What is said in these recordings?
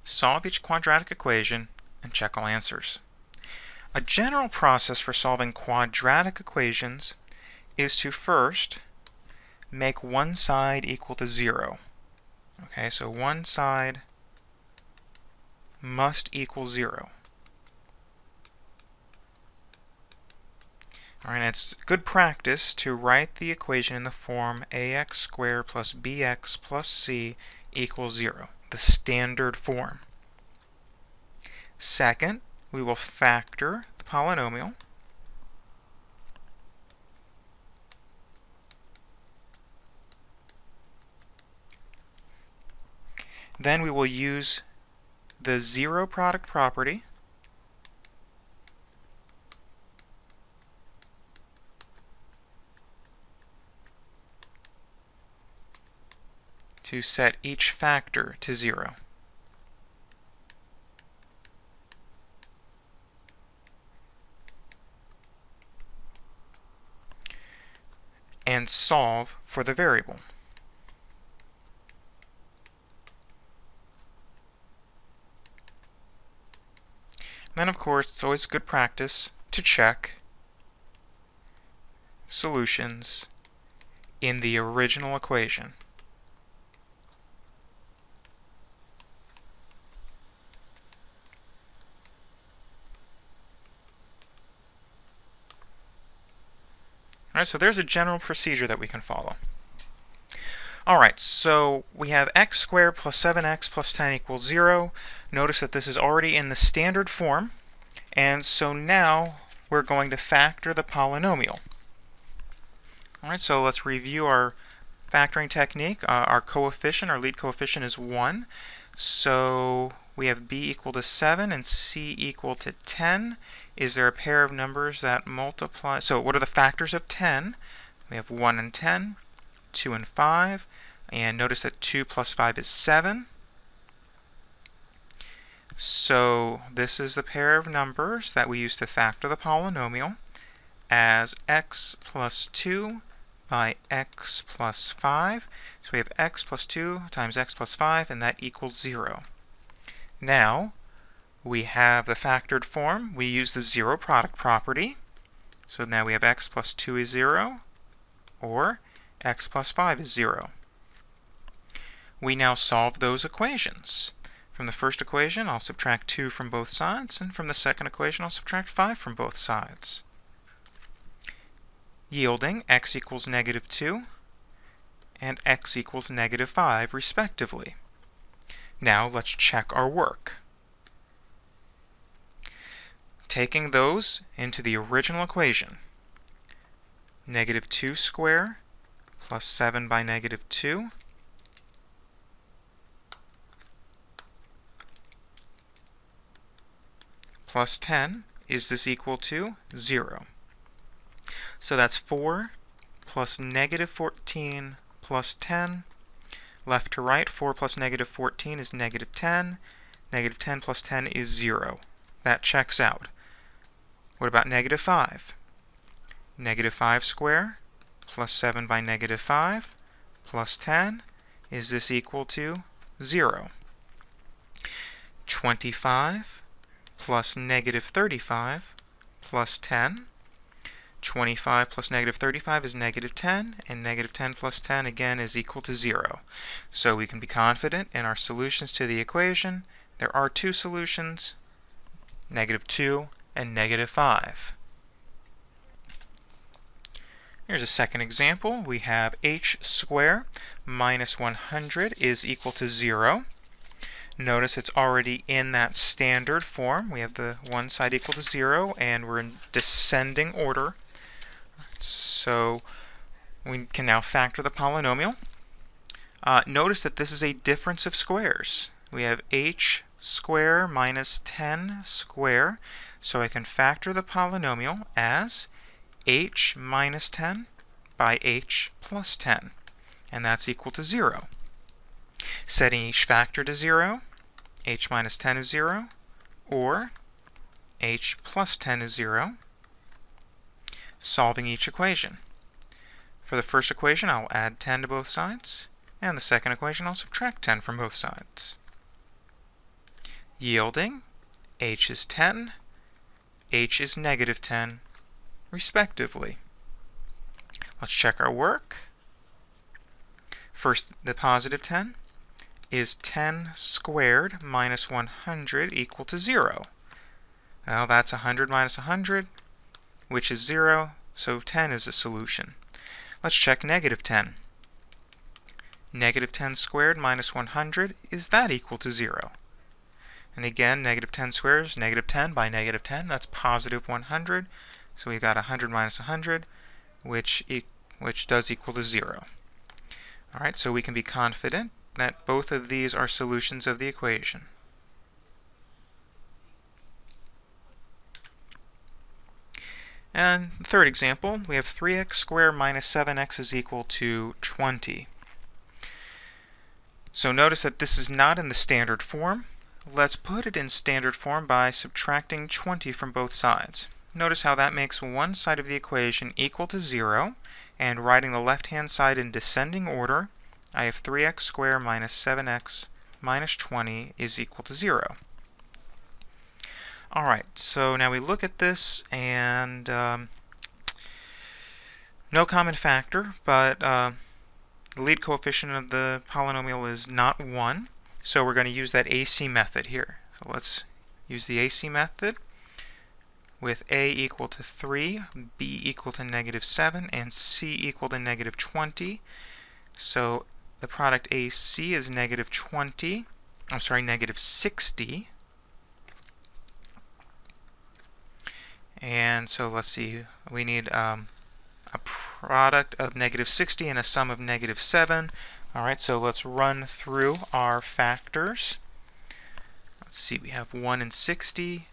solve each quadratic equation, and check all answers. A general process for solving quadratic equations is to first make one side equal to 0. Okay, so one side must equal 0. Alright, it's good practice to write the equation in the form ax squared plus bx plus c equals 0, the standard form. Second, we will factor the polynomial. Then we will use the zero product property to set each factor to 0. And solve for the variable. Then, of course, it's always good practice to check solutions in the original equation. Alright, so there's a general procedure that we can follow. Alright, so we have x squared plus 7x plus 10 equals 0. Notice that this is already in the standard form, and so now we're going to factor the polynomial. Alright, so let's review our factoring technique. Our lead coefficient is 1. So we have b equal to 7 and c equal to 10. Is there a pair of numbers that multiply? So what are the factors of 10? We have 1 and 10, 2 and 5, and notice that 2 plus 5 is 7. So this is the pair of numbers that we use to factor the polynomial as x plus 2 by x plus 5. So we have x plus 2 times x plus 5, and that equals 0. Now, we have the factored form. We use the zero product property. So now we have x plus 2 is 0, or x plus 5 is 0. We now solve those equations. From the first equation, I'll subtract 2 from both sides, and from the second equation, I'll subtract 5 from both sides, yielding x equals negative 2 and x equals negative 5, respectively. Now let's check our work. Taking those into the original equation, negative 2 squared plus 7 by negative 2 plus 10, is this equal to 0? So that's 4 plus negative 14 plus 10. Left to right, 4 plus negative 14 is negative 10. Negative 10 plus 10 is 0. That checks out. What about negative 5? Negative 5 squared plus 7 by negative 5 plus 10. Is this equal to 0? 25 plus negative 35 plus 10. 25 plus negative 35 is negative 10, and negative 10 plus 10 again is equal to 0. So we can be confident in our solutions to the equation. There are two solutions, negative 2 and negative 5. Here's a second example. We have h squared minus 100 is equal to 0. Notice it's already in that standard form. We have the one side equal to 0, and we're in descending order. So we can now factor the polynomial. Notice that this is a difference of squares. We have h squared minus 10 squared. So I can factor the polynomial as h minus 10 by h plus 10. And that's equal to 0. Setting each factor to 0, h minus 10 is 0, or h plus 10 is 0. Solving each equation. For the first equation, I'll add 10 to both sides, and the second equation, I'll subtract 10 from both sides. yielding h is 10, h is negative 10, respectively. Let's check our work. First, the positive 10 is 10 squared minus 100 equal to 0. Well, that's 100 minus 100, which is 0, so 10 is a solution. Let's check negative 10. Negative 10 squared minus 100, is that equal to 0? And again, negative 10 squared is negative 10 by negative 10, that's positive 100. So we've got 100 minus 100, which does equal to 0. All right, so we can be confident that both of these are solutions of the equation. And the third example, we have 3x squared minus 7x is equal to 20. So notice that this is not in the standard form. Let's put it in standard form by subtracting 20 from both sides. Notice how that makes one side of the equation equal to 0, and writing the left-hand side in descending order, I have 3x squared minus 7x minus 20 is equal to 0. Alright, so now we look at this, and no common factor, but the lead coefficient of the polynomial is not 1, so we're going to use that AC method here. So let's use the AC method with A equal to 3, B equal to negative 7, and C equal to negative 20. So the product AC is negative 20, negative 60. And so let's see, we need a product of negative 60 and a sum of negative 7. Alright, so let's run through our factors. Let's see, we have 1 and 60,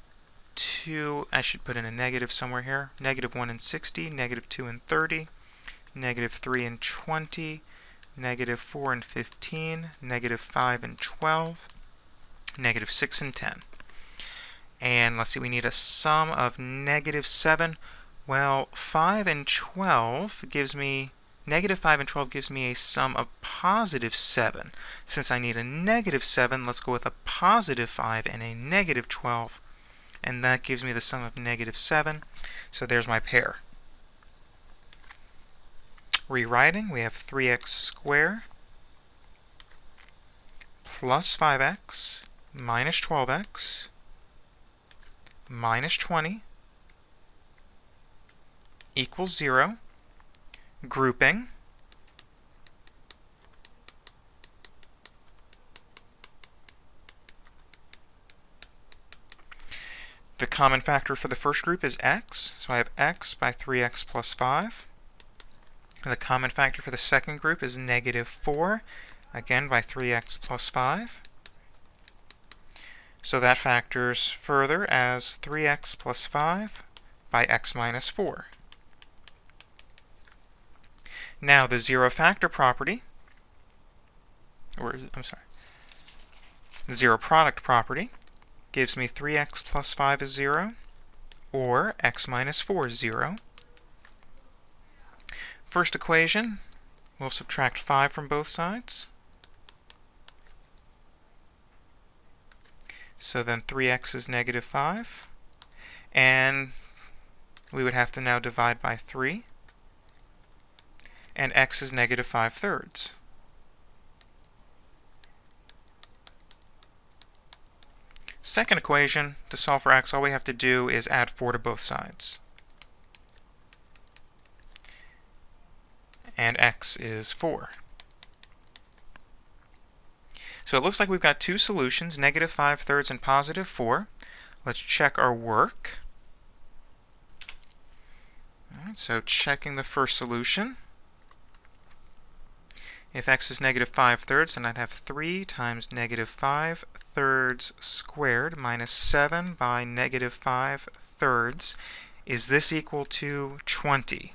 2, I should put in a negative somewhere here, negative 1 and 60, negative 2 and 30, negative 3 and 20, negative 4 and 15, negative 5 and 12, negative 6 and 10. And let's see, we need a sum of negative 7. Well, 5 and 12 gives me, negative 5 and 12 gives me a sum of positive 7. Since I need a negative 7, let's go with a positive 5 and a negative 12. And that gives me the sum of negative 7. So there's my pair. Rewriting, we have 3x squared plus 5x minus 12x minus 20 equals 0. Grouping. The common factor for the first group is x, so I have x by 3x plus 5. The common factor for the second group is negative 4, again by 3x plus 5. So that factors further as 3x plus 5 by x minus 4. Now the zero factor property, the zero product property, gives me 3x plus 5 is 0, or x minus 4 is 0. First equation, we'll subtract 5 from both sides. So then 3x is negative 5, and we would have to now divide by 3, and x is negative 5/3. Second equation, to solve for x, all we have to do is add 4 to both sides. And x is 4. So it looks like we've got two solutions, negative 5/3 and positive 4. Let's check our work. All right, so checking the first solution. If x is negative 5/3, then I'd have 3 times negative 5/3 squared minus 7 by negative 5/3. Is this equal to 20?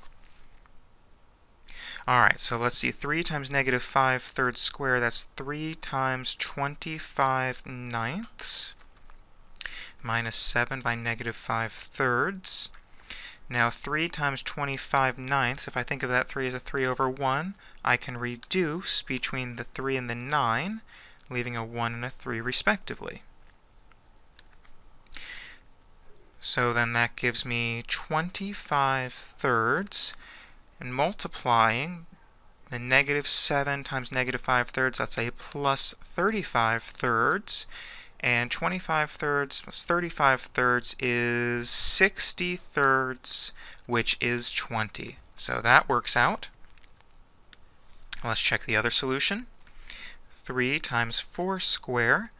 Alright, so let's see, 3 times negative 5/3 squared, that's 3 times 25/9 minus 7 by negative 5/3. Now 3 times 25/9, if I think of that 3 as a 3 over 1, I can reduce between the 3 and the 9, leaving a 1 and a 3 respectively. So then that gives me 25 thirds, and multiplying the negative 7 times negative 5 thirds, that's a plus 35 thirds. And 25 thirds plus 35 thirds is 60 thirds, which is 20. So that works out. Let's check the other solution. 3 times 4 squared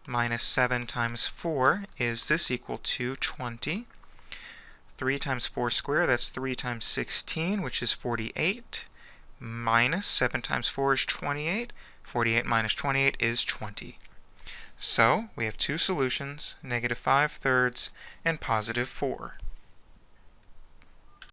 minus 7 times 4, is this equal to 20? 3 times 4 squared, that's 3 times 16, which is 48, minus 7 times 4 is 28. 48 minus 28 is 20. So we have two solutions, negative 5 thirds and positive 4.